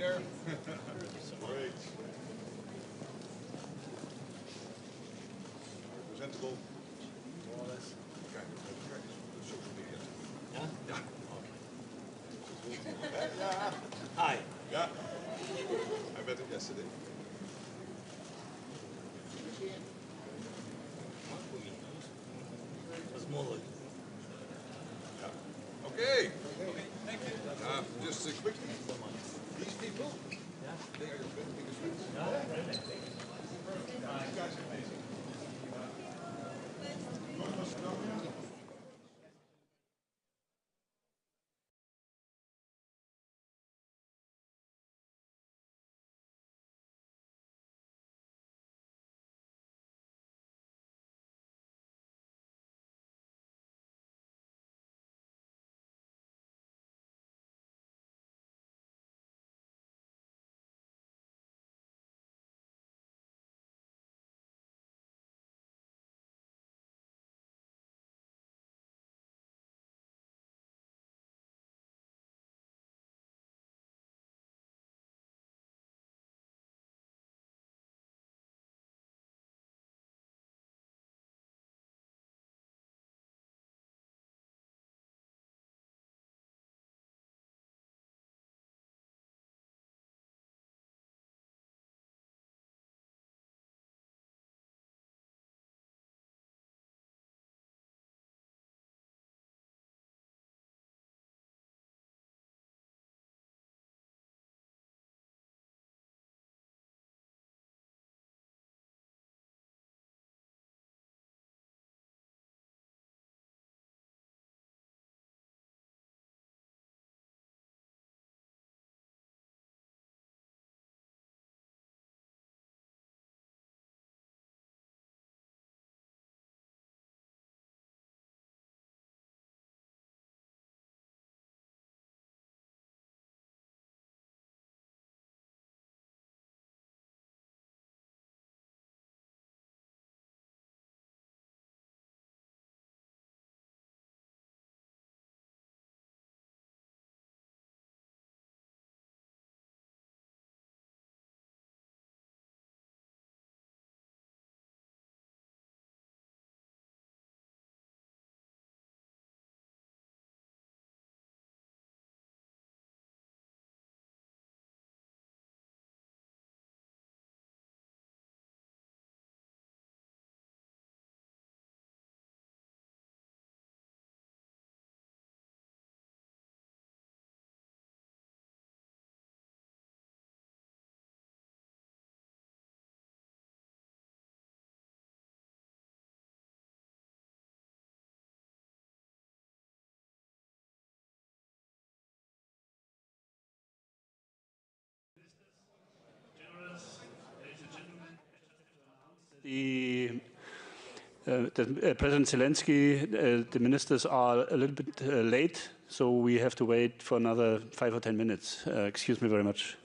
Chair. Great. Presentable. More or less. Kind of. Social media. Yeah? Yeah. Okay. Yeah. Hi. Yeah. I met him yesterday. Smaller. Yeah. Okay. Thank you. Just quickly. These people, they are your biggest friends. These guys are amazing. North Macedonia. President Zelensky, the ministers are a little bit late, so we have to wait for another 5 or 10 minutes. Excuse me very much.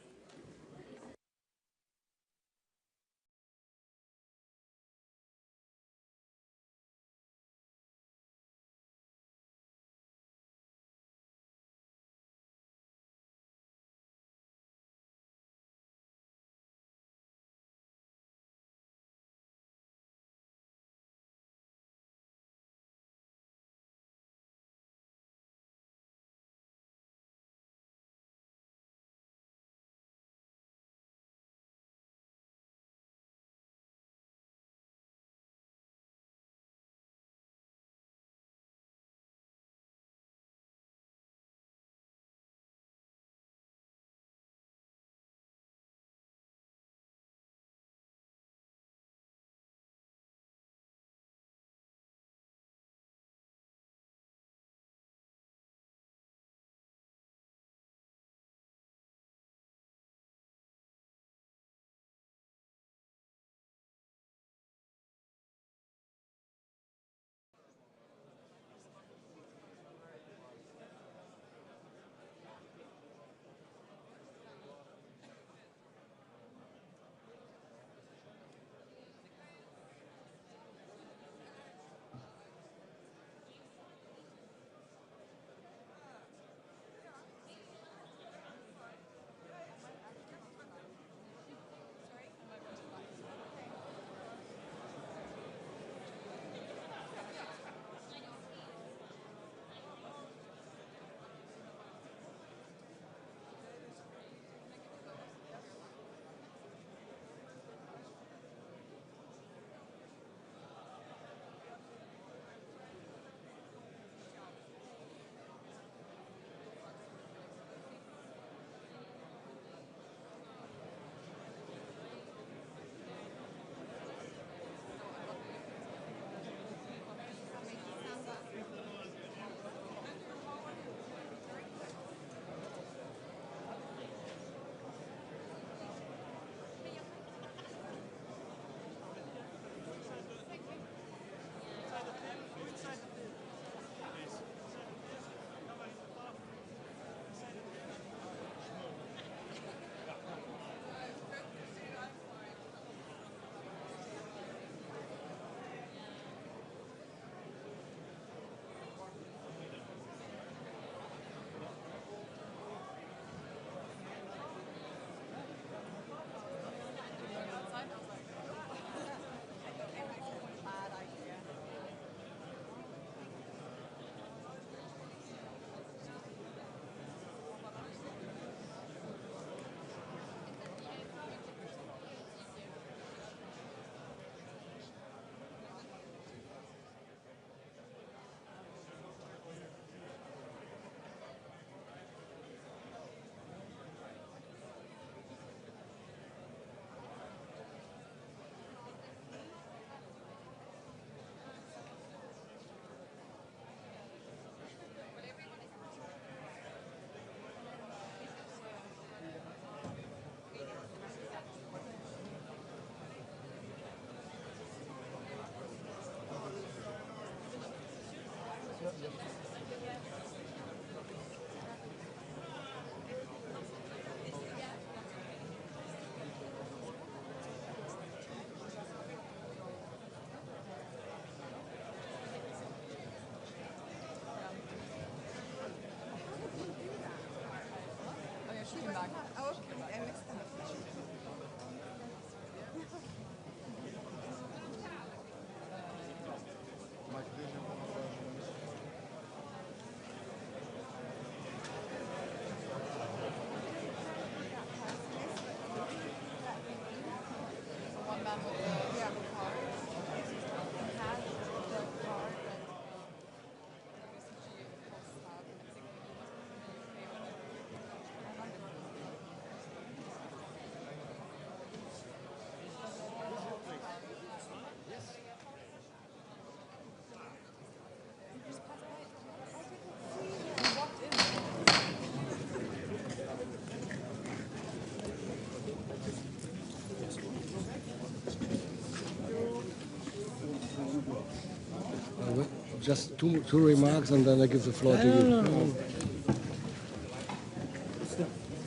just two remarks, and then I give the floor to you. No.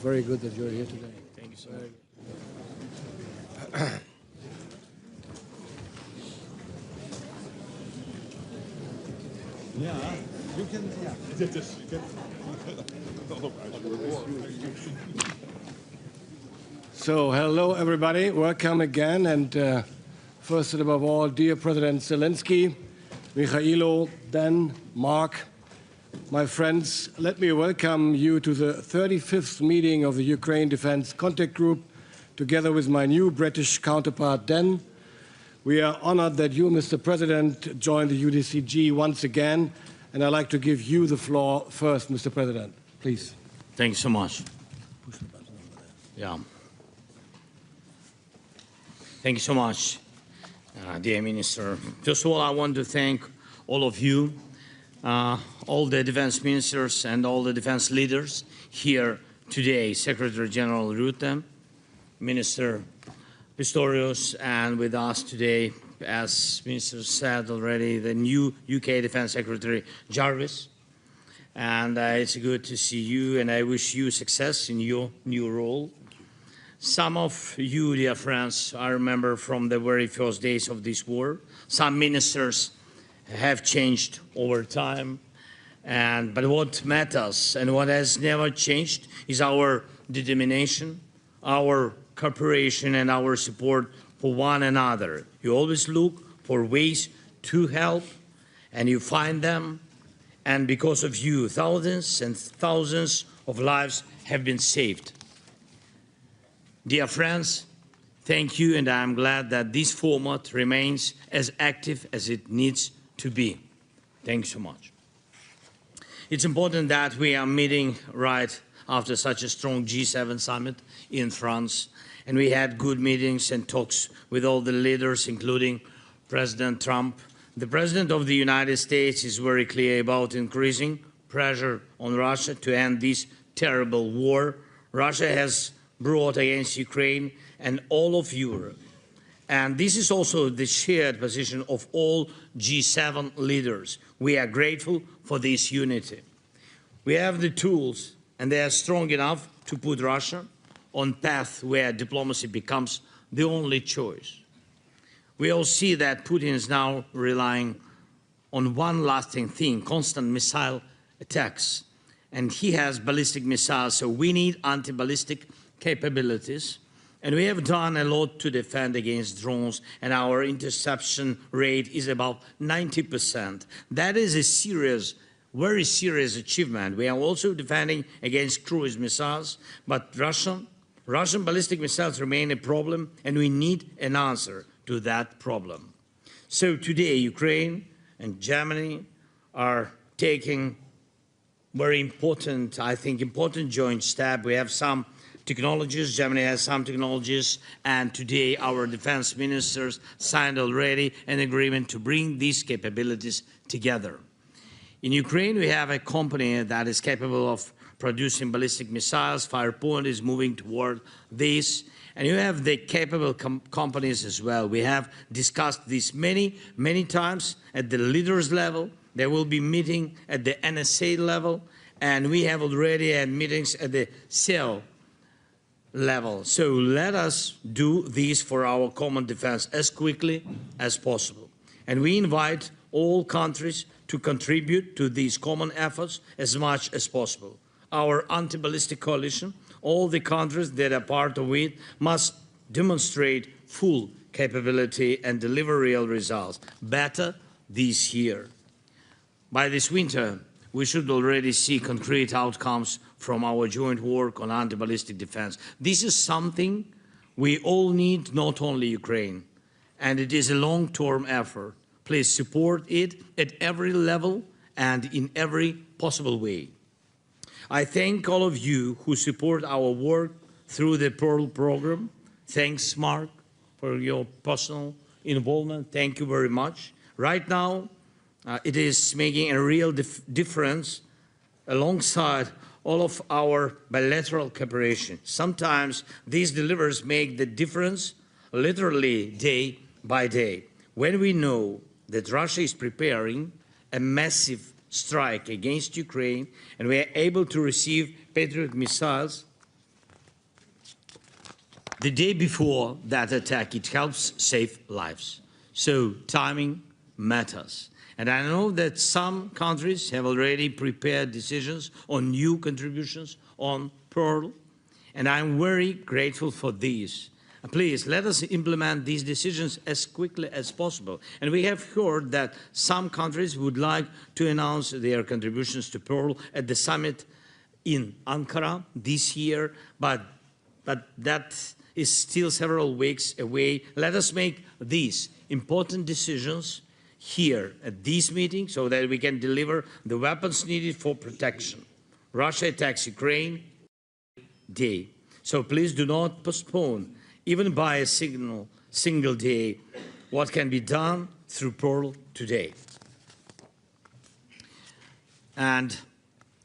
Very good that you're here today. Thank you so much. Yeah, you can. Yeah. So, hello everybody, welcome again, and first and above all, dear President Zelensky, Mikhailo, Dan, Mark, my friends, let me welcome you to the 35th meeting of the Ukraine Defense Contact Group, together with my new British counterpart, Dan. We are honored that you, Mr. President, joined the UDCG once again, and I'd like to give you the floor first, Mr. President. Please. Thank you so much. Yeah. Thank you so much, dear Minister. First of all, I want to thank all of you, all the defense ministers and all the defense leaders here today, Secretary General Rutte, Minister Pistorius, and with us today, as Minister said already, the new UK Defense Secretary Jarvis. And it's good to see you, and I wish you success in your new role. Some of you, dear friends, I remember from the very first days of this war, some ministers have changed over time. But what matters and what has never changed is our determination, our cooperation, and our support for one another. You always look for ways to help, and you find them. And because of you, thousands and thousands of lives have been saved. Dear friends, thank you, and I'm glad that this format remains as active as it needs to be. Thank you so much. It's important that we are meeting right after such a strong G7 summit in France, and we had good meetings and talks with all the leaders, including President Trump. The President of the United States is very clear about increasing pressure on Russia to end this terrible war Russia has brought against Ukraine and all of Europe. And this is also the shared position of all G7 leaders. We are grateful for this unity. We have the tools, and they are strong enough to put Russia on a path where diplomacy becomes the only choice. We all see that Putin is now relying on one lasting thing, constant missile attacks. And he has ballistic missiles, so we need anti-ballistic capabilities. And we have done a lot to defend against drones, and our interception rate is about 90%. That is a serious, very serious achievement. We are also defending against cruise missiles, but Russian ballistic missiles remain a problem, and we need an answer to that problem. So today, Ukraine and Germany are taking very important, I think, important joint step. We have some technologies, Germany has some technologies, and today our defense ministers signed already an agreement to bring these capabilities together. In Ukraine, we have a company that is capable of producing ballistic missiles. Firepoint is moving toward this. And you have the capable companies as well. We have discussed this many, many times at the leaders level. There will be meeting at the NSA level, and we have already had meetings at the cell level. So let us do this for our common defense as quickly as possible. And we invite all countries to contribute to these common efforts as much as possible. Our anti-ballistic coalition, all the countries that are part of it, must demonstrate full capability and deliver real results. Better this year. By this winter, we should already see concrete outcomes from our joint work on anti-ballistic defense. This is something we all need, not only Ukraine, and it is a long-term effort. Please support it at every level and in every possible way. I thank all of you who support our work through the Pearl program. Thanks, Mark, for your personal involvement. Thank you very much. Right now, it is making a real difference alongside all of our bilateral cooperation. Sometimes these delivers make the difference literally day by day. When we know that Russia is preparing a massive strike against Ukraine, and we are able to receive Patriot missiles the day before that attack, it helps save lives. So timing matters. And I know that some countries have already prepared decisions on new contributions on Pearl, and I'm very grateful for these. Please, let us implement these decisions as quickly as possible. And we have heard that some countries would like to announce their contributions to Pearl at the summit in Ankara this year, but that is still several weeks away. Let us make these important decisions here at this meeting so that we can deliver the weapons needed for protection. Russia attacks Ukraine day. So please do not postpone, even by a single day, what can be done through Pearl today. And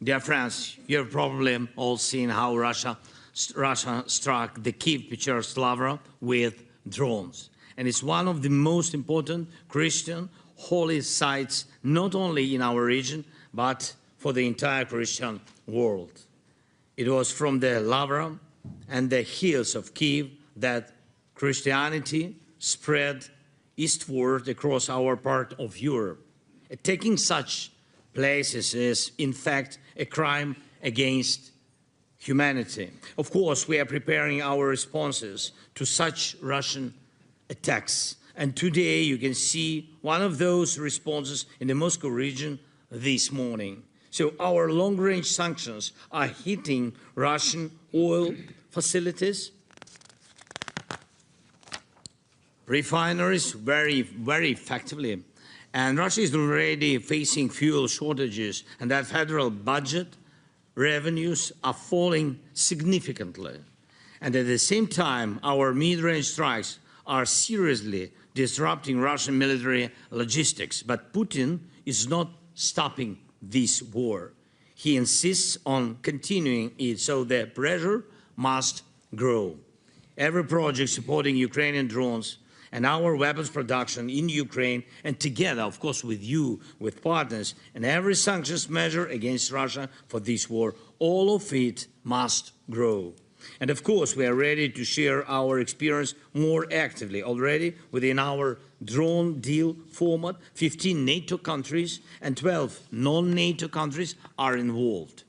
dear friends, you have probably all seen how Russia struck the Kyiv Pechers Lavra with drones. And it's one of the most important Christian holy sites, not only in our region, but for the entire Christian world. It was from the Lavra and the hills of Kyiv that Christianity spread eastward across our part of Europe. Attacking such places is, in fact, a crime against humanity. Of course, we are preparing our responses to such Russian attacks. And today you can see one of those responses in the Moscow region this morning. So our long-range sanctions are hitting Russian oil facilities, refineries very, very effectively. And Russia is already facing fuel shortages, and that federal budget revenues are falling significantly. And at the same time, our mid-range strikes are seriously disrupting Russian military logistics. But Putin is not stopping this war. He insists on continuing it, so the pressure must grow. Every project supporting Ukrainian drones and our weapons production in Ukraine, and together, of course, with you, with partners, and every sanctions measure against Russia for this war, all of it must grow. And of course, we are ready to share our experience more actively. Already, within our drone deal format, 15 NATO countries and 12 non-NATO countries are involved.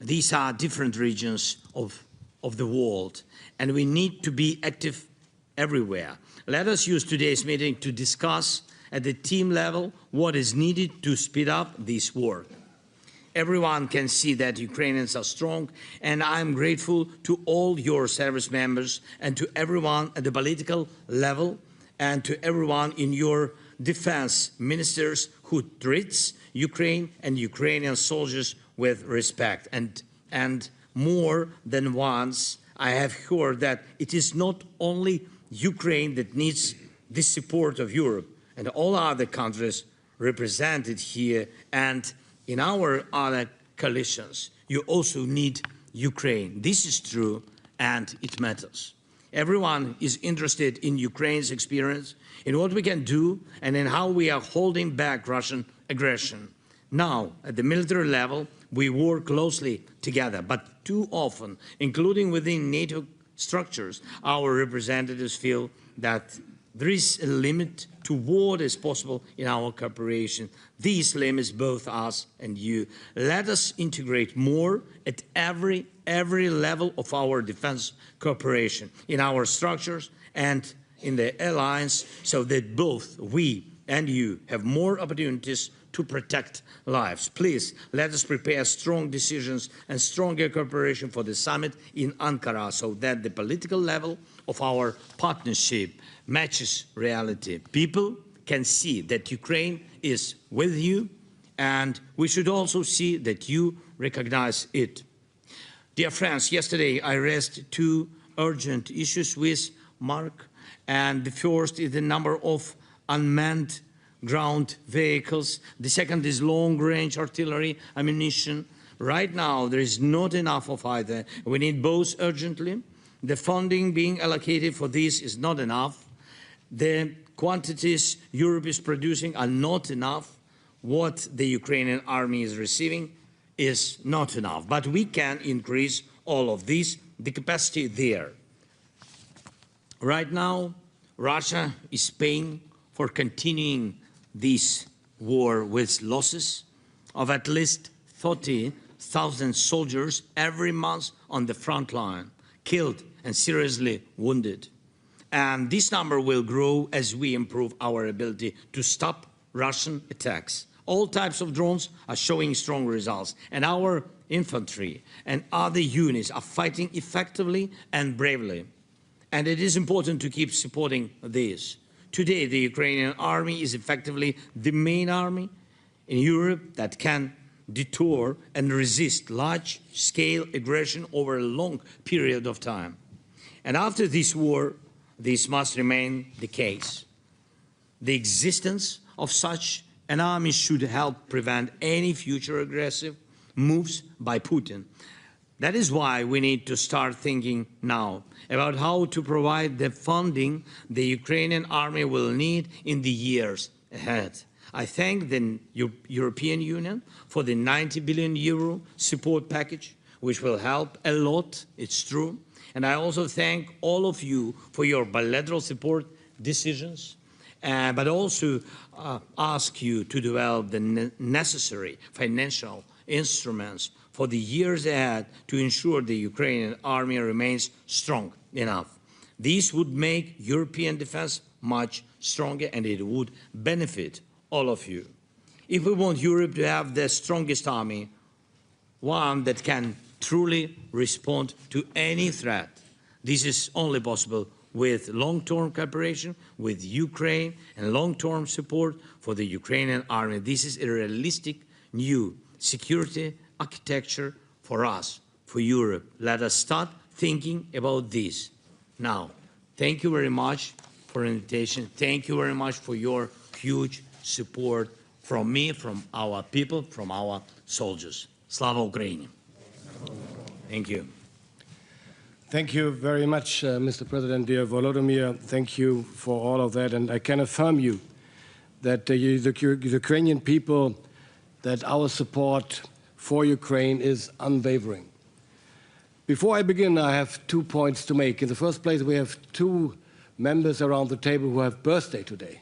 These are different regions of the world, and we need to be active everywhere. Let us use today's meeting to discuss at the team level what is needed to speed up this work. Everyone can see that Ukrainians are strong, and I'm grateful to all your service members and to everyone at the political level and to everyone in your defense ministers who treats Ukraine and Ukrainian soldiers with respect. And more than once, I have heard that it is not only Ukraine that needs the support of Europe and all other countries represented here and in our other coalitions. You also need Ukraine. This is true and it matters. Everyone is interested in Ukraine's experience, in what we can do and in how we are holding back Russian aggression. Now, at the military level, we work closely together, but too often, including within NATO structures, our representatives feel that there is a limit to what is possible in our cooperation. These limits both us and you. Let us integrate more at every level of our defense cooperation, in our structures and in the alliance, so that both we and you have more opportunities to protect lives. Please, let us prepare strong decisions and stronger cooperation for the summit in Ankara so that the political level of our partnership matches reality. People can see that Ukraine is with you, and we should also see that you recognize it. Dear friends, yesterday I raised two urgent issues with Mark, and the first is the number of unmanned ground vehicles. The second is long-range artillery ammunition. Right now, there is not enough of either. We need both urgently. The funding being allocated for this is not enough. The quantities Europe is producing are not enough. what the Ukrainian army is receiving is not enough. But we can increase all of this, the capacity there. Right now, Russia is paying for continuing this war with losses of at least 30,000 soldiers every month on the front line, killed and seriously wounded. And this number will grow as we improve our ability to stop Russian attacks. All types of drones are showing strong results, and our infantry and other units are fighting effectively and bravely. And it is important to keep supporting this. Today, the Ukrainian army is effectively the main army in Europe that can deter and resist large-scale aggression over a long period of time. And after this war, this must remain the case. The existence of such an army should help prevent any future aggressive moves by Putin. That is why we need to start thinking now about how to provide the funding the Ukrainian army will need in the years ahead. I thank the European Union for the 90 billion euro support package, which will help a lot, it's true. And I also thank all of you for your bilateral support decisions, but also ask you to develop the necessary financial instruments for the years ahead to ensure the Ukrainian army remains strong enough. This would make European defense much stronger, and it would benefit all of you. If we want Europe to have the strongest army, one that can truly respond to any threat, this is only possible with long-term cooperation with Ukraine and long-term support for the Ukrainian army. This is a realistic new security architecture for us, for Europe. Let us start thinking about this now. Thank you very much for the invitation. Thank you very much for your huge support from me, from our people, from our soldiers. Slava Ukraini. Thank you. Thank you very much, Mr. President, dear Volodymyr. Thank you for all of that. And I can affirm you that the Ukrainian people, that our support for Ukraine is unwavering. Before I begin, I have 2 points to make. In the first place, we have 2 members around the table who have birthday today.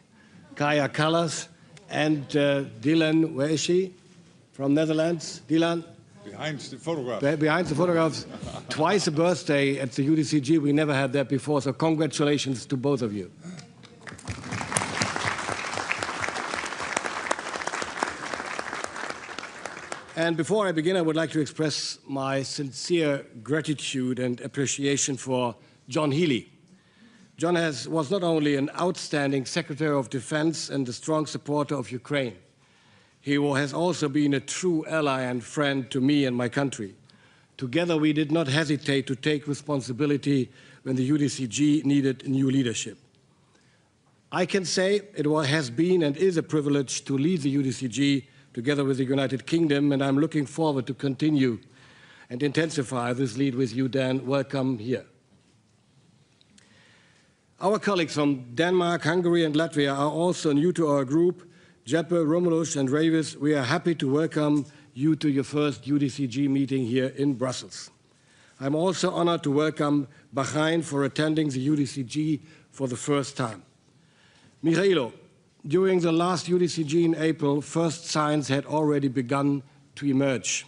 Kaya Kallas and Dylan, where is she? From Netherlands. Dylan? Behind the photograph. Behind the photographs. Twice a birthday at the UDCG. We never had that before, so congratulations to both of you. And before I begin, I would like to express my sincere gratitude and appreciation for John Healey. John was not only an outstanding Secretary of Defense and a strong supporter of Ukraine, he has also been a true ally and friend to me and my country. Together, we did not hesitate to take responsibility when the UDCG needed new leadership. I can say it has been and is a privilege to lead the UDCG together with the United Kingdom, and I'm looking forward to continue and intensify this lead with you, Dan. Welcome here. Our colleagues from Denmark, Hungary, and Latvia are also new to our group. Jeppe, Romulus, and Ravis, we are happy to welcome you to your first UDCG meeting here in Brussels. I'm also honored to welcome Bahrain for attending the UDCG for the first time. Mikhailo, during the last UDCG in April, first signs had already begun to emerge.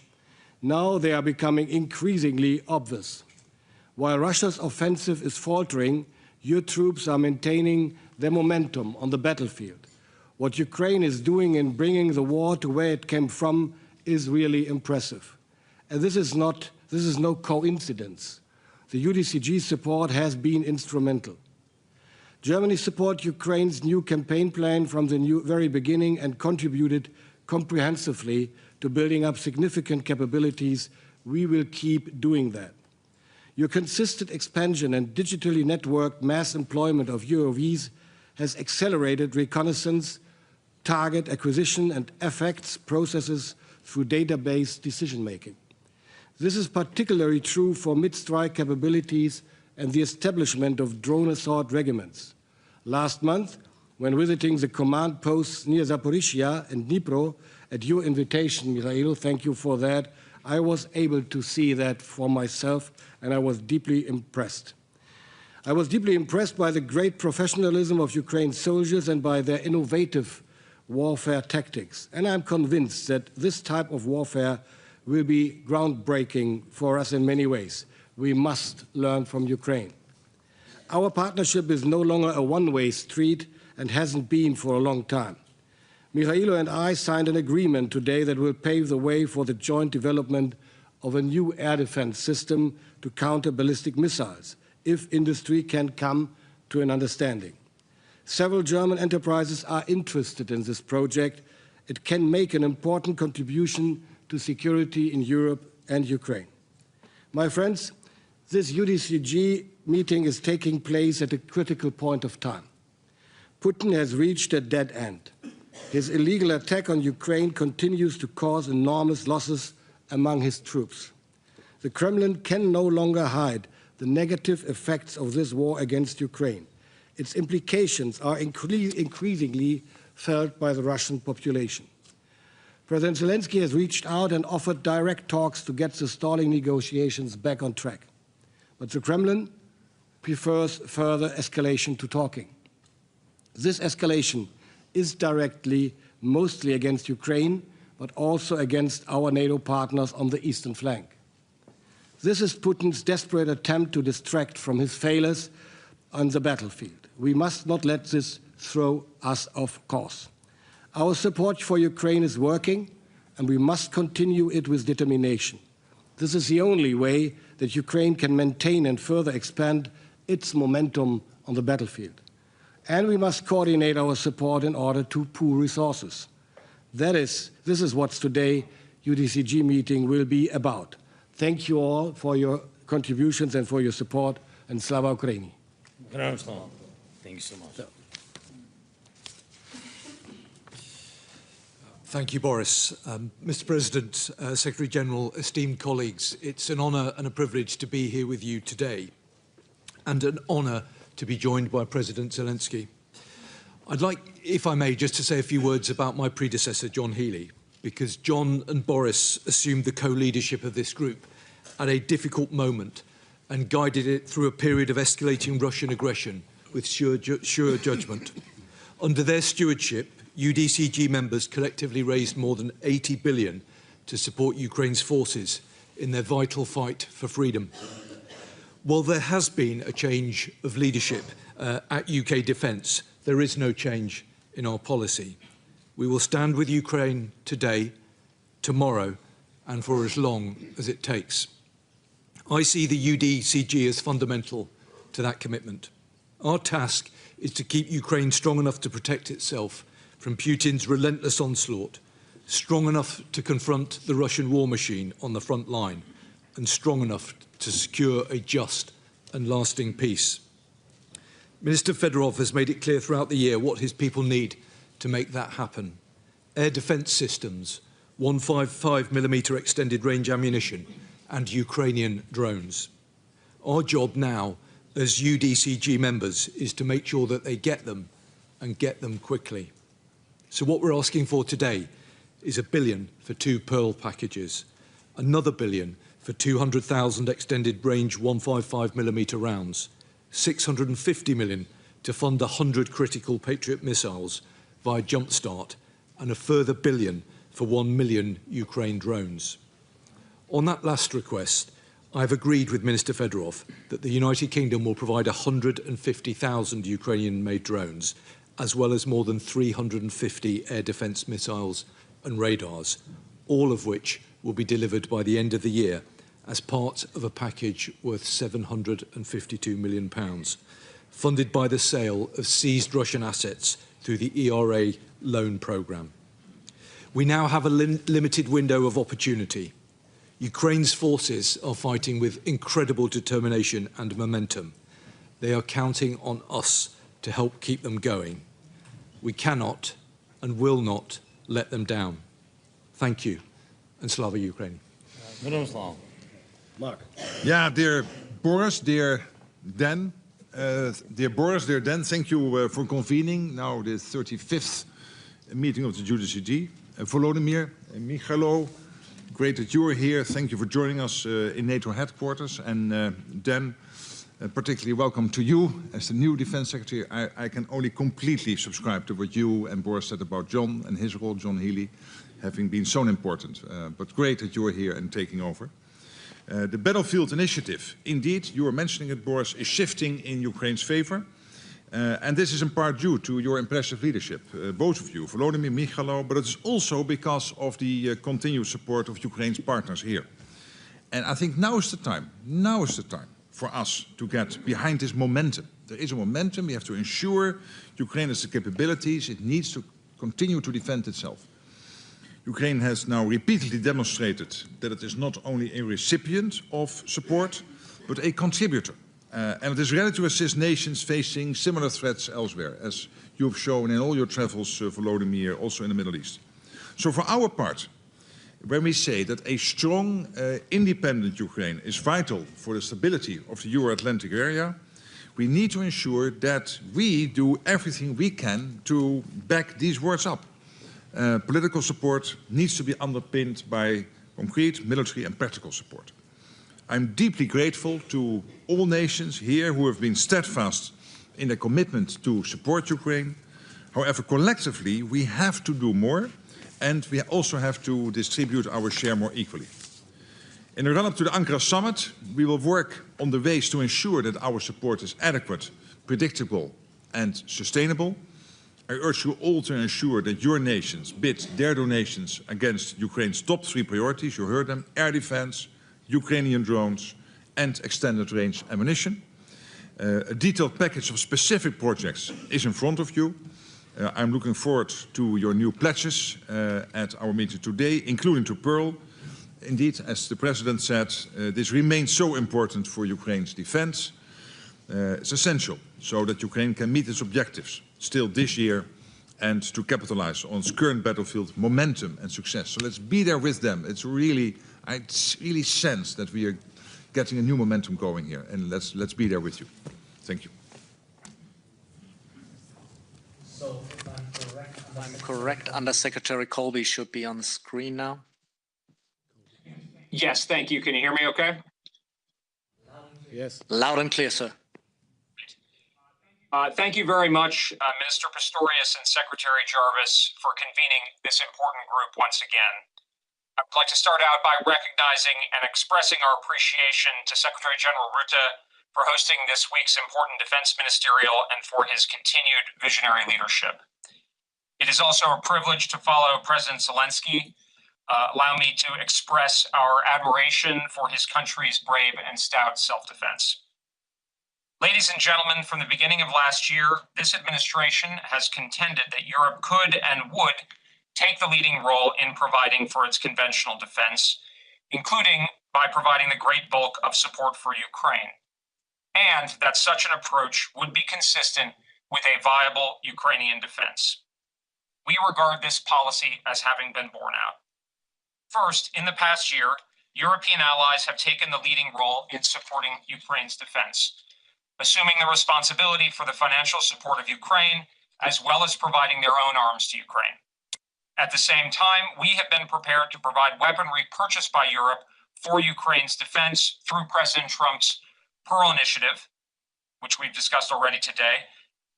Now they are becoming increasingly obvious. While Russia's offensive is faltering, your troops are maintaining their momentum on the battlefield. What Ukraine is doing in bringing the war to where it came from is really impressive. And this is no coincidence. The UDCG support has been instrumental. Germany supported Ukraine's new campaign plan from the very beginning and contributed comprehensively to building up significant capabilities. We will keep doing that. Your consistent expansion and digitally networked mass employment of UAVs has accelerated reconnaissance, target acquisition, and effects processes through database decision-making. This is particularly true for mid-strike capabilities and the establishment of drone assault regiments. Last month, when visiting the command posts near Zaporizhia and Dnipro at your invitation, Mikhailo, thank you for that. I was able to see that for myself, and I was deeply impressed. I was deeply impressed by the great professionalism of Ukraine's soldiers and by their innovative warfare tactics. And I'm convinced that this type of warfare will be groundbreaking for us in many ways. We must learn from Ukraine. Our partnership is no longer a one-way street and hasn't been for a long time. Mikhailo and I signed an agreement today that will pave the way for the joint development of a new air defense system to counter ballistic missiles, if industry can come to an understanding. Several German enterprises are interested in this project. It can make an important contribution to security in Europe and Ukraine. My friends, this UDCG meeting is taking place at a critical point of time. Putin has reached a dead end. His illegal attack on Ukraine continues to cause enormous losses among his troops. The Kremlin can no longer hide the negative effects of this war against Ukraine. Its implications are increasingly felt by the Russian population. President Zelensky has reached out and offered direct talks to get the stalling negotiations back on track. But the Kremlin prefers further escalation to talking. This escalation is directly mostly against Ukraine, but also against our NATO partners on the eastern flank. This is Putin's desperate attempt to distract from his failures on the battlefield. We must not let this throw us off course. Our support for Ukraine is working, and we must continue it with determination. This is the only way that Ukraine can maintain and further expand its momentum on the battlefield. And we must coordinate our support in order to pool resources. This is what today's UDCG meeting will be about. Thank you all for your contributions and for your support, and Slava Ukraini. Thank you so much. Thank you, Boris. Mr. President, Secretary General, esteemed colleagues, it's an honour and a privilege to be here with you today, and an honour to be joined by President Zelensky. I'd like, if I may, just to say a few words about my predecessor, John Healey, because John and Boris assumed the co-leadership of this group at a difficult moment and guided it through a period of escalating Russian aggression with sure judgment. Under their stewardship, UDCG members collectively raised more than 80 billion to support Ukraine's forces in their vital fight for freedom. While there has been a change of leadership at UK defence, there is no change in our policy. We will stand with Ukraine today, tomorrow, and for as long as it takes. I see the UDCG as fundamental to that commitment. Our task is to keep Ukraine strong enough to protect itself from Putin's relentless onslaught, strong enough to confront the Russian war machine on the front line, and strong enough to secure a just and lasting peace. Minister Fedorov has made it clear throughout the year what his people need to make that happen. Air defence systems, 155mm extended range ammunition, and Ukrainian drones. Our job now as UDCG members is to make sure that they get them and get them quickly. So what we're asking for today is $1 billion for 2 Pearl packages, another $1 billion for 200,000 extended range 155mm rounds, 650 million to fund 100 critical Patriot missiles via Jumpstart, and a further $1 billion for 1 million Ukraine drones. On that last request, I've agreed with Minister Fedorov that the United Kingdom will provide 150,000 Ukrainian-made drones, as well as more than 350 air defence missiles and radars, all of which will be delivered by the end of the year as part of a package worth £752 million, funded by the sale of seized Russian assets through the ERA loan programme. We now have a limited window of opportunity. Ukraine's forces are fighting with incredible determination and momentum. They are counting on us to help keep them going. We cannot and will not let them down. Thank you, and Slava Ukraini. Mark. Yeah, dear Boris, dear Dan, Dear Boris, dear Dan, thank you for convening now the 35th meeting of the JUDCG. Volodymyr, Michailo, great that you're here. Thank you for joining us in NATO headquarters. And Dan, particularly welcome to you as the new Defense Secretary. I can only completely subscribe to what you and Boris said about John and his role, John Healey, having been so important. But great that you're here and taking over. The battlefield initiative, indeed, you were mentioning it, Boris, is shifting in Ukraine's favor. And this is in part due to your impressive leadership, both of you, Volodymyr, Michailo, but it's also because of the continued support of Ukraine's partners here. And I think now is the time for us to get behind this momentum. There is a momentum. We have to ensure Ukraine has the capabilities. It needs to continue to defend itself. Ukraine has now repeatedly demonstrated that it is not only a recipient of support, but a contributor. And it is ready to assist nations facing similar threats elsewhere, as you have shown in all your travels, Volodymyr, also in the Middle East. So for our part, when we say that a strong, independent Ukraine is vital for the stability of the Euro-Atlantic area, we need to ensure that we do everything we can to back these words up. Political support needs to be underpinned by concrete military and practical support. I'm deeply grateful to all nations here who have been steadfast in their commitment to support Ukraine. However, collectively, we have to do more, and we also have to distribute our share more equally. In the run-up to the Ankara summit, we will work on the ways to ensure that our support is adequate, predictable and sustainable. I urge you all to ensure that your nations bid their donations against Ukraine's top 3 priorities. You heard them: air defense, Ukrainian drones and extended range ammunition. A detailed package of specific projects is in front of you. I'm looking forward to your new pledges at our meeting today, including to Pearl. Indeed, as the President said, this remains so important for Ukraine's defense. It's essential so that Ukraine can meet its objectives still this year and to capitalize on its current battlefield momentum and success. So let's be there with them. I really sense that we are getting a new momentum going here, and let's be there with you. Thank you. So if I'm correct, Under-Secretary Colby should be on the screen now. Yes, thank you. Can you hear me okay? Yes. Loud and clear, sir. Thank you very much, Minister Pistorius and Secretary Jarvis, for convening this important group once again. I would like to start out by recognizing and expressing our appreciation to Secretary General Rutte for hosting this week's important defense ministerial and for his continued visionary leadership. It is also a privilege to follow President Zelensky. Allow me to express our admiration for his country's brave and stout self-defense. Ladies and gentlemen, from the beginning of last year, this administration has contended that Europe could and would take the leading role in providing for its conventional defense, including by providing the great bulk of support for Ukraine, and that such an approach would be consistent with a viable Ukrainian defense. We regard this policy as having been borne out. First, in the past year, European allies have taken the leading role in supporting Ukraine's defense, assuming the responsibility for the financial support of Ukraine, as well as providing their own arms to Ukraine. At the same time, we have been prepared to provide weaponry purchased by Europe for Ukraine's defense through President Trump's Pearl Initiative, which we've discussed already today,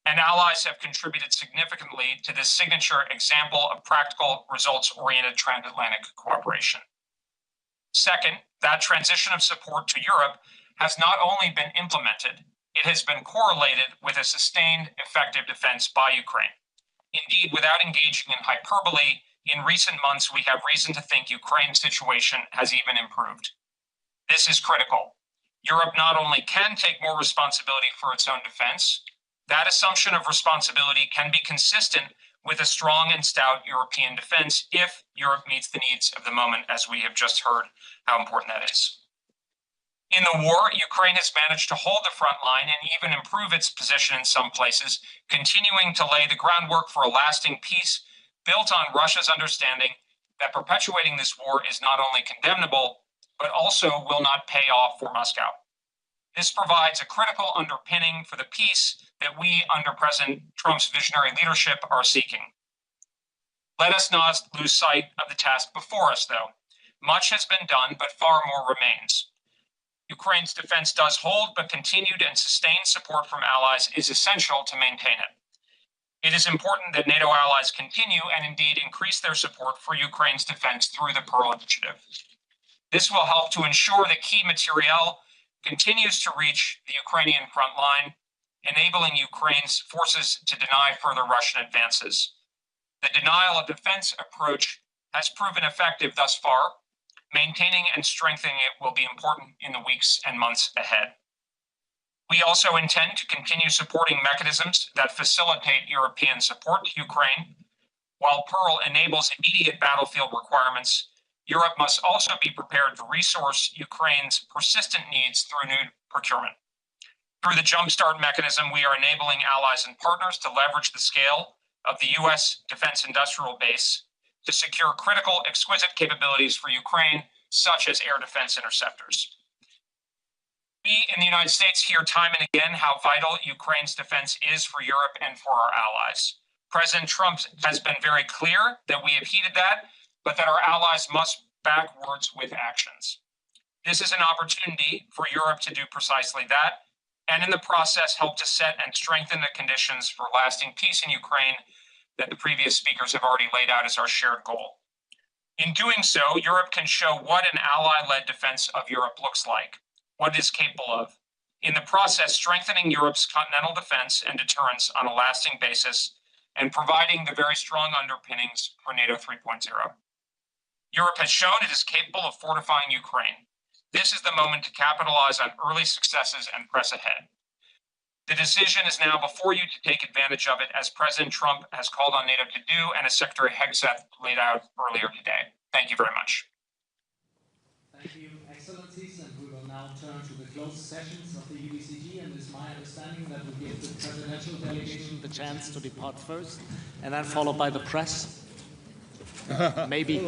and allies have contributed significantly to this signature example of practical, results-oriented transatlantic cooperation. Second, that transition of support to Europe has not only been implemented, it has been correlated with a sustained, effective defense by Ukraine. Indeed, without engaging in hyperbole, in recent months we have reason to think Ukraine's situation has even improved. This is critical. Europe not only can take more responsibility for its own defense, that assumption of responsibility can be consistent with a strong and stout European defense if Europe meets the needs of the moment, as we have just heard how important that is. In the war, Ukraine has managed to hold the front line and even improve its position in some places, continuing to lay the groundwork for a lasting peace built on Russia's understanding that perpetuating this war is not only condemnable, but also will not pay off for Moscow. This provides a critical underpinning for the peace that we, under President Trump's visionary leadership, are seeking. Let us not lose sight of the task before us, though. Much has been done, but far more remains. Ukraine's defense does hold, but continued and sustained support from allies is essential to maintain it. It is important that NATO allies continue and indeed increase their support for Ukraine's defense through the Pearl Initiative. This will help to ensure that key materiel continues to reach the Ukrainian front line, enabling Ukraine's forces to deny further Russian advances. The denial of defense approach has proven effective thus far. Maintaining and strengthening it will be important in the weeks and months ahead. We also intend to continue supporting mechanisms that facilitate European support to Ukraine. While Pearl enables immediate battlefield requirements, Europe must also be prepared to resource Ukraine's persistent needs through new procurement. Through the Jumpstart mechanism, we are enabling allies and partners to leverage the scale of the U.S. defense industrial base to secure critical, exquisite capabilities for Ukraine, such as air defense interceptors. We in the United States hear time and again how vital Ukraine's defense is for Europe and for our allies. President Trump has been very clear that we have heeded that, but that our allies must back words with actions. This is an opportunity for Europe to do precisely that, and in the process help to set and strengthen the conditions for lasting peace in Ukraine that the previous speakers have already laid out as our shared goal. In doing so, Europe can show what an ally-led defense of Europe looks like, what it is capable of, in the process strengthening Europe's continental defense and deterrence on a lasting basis, and providing the very strong underpinnings for NATO 3.0. Europe has shown it is capable of fortifying Ukraine. This is the moment to capitalize on early successes and press ahead. The decision is now before you to take advantage of it, as President Trump has called on NATO to do and as Secretary Hegseth laid out earlier today. Thank you very much. Thank you, Excellencies, and we will now turn to the closed sessions of the UDCG, and it is my understanding that we give the presidential delegation the chance to depart first, and then followed by the press. Maybe.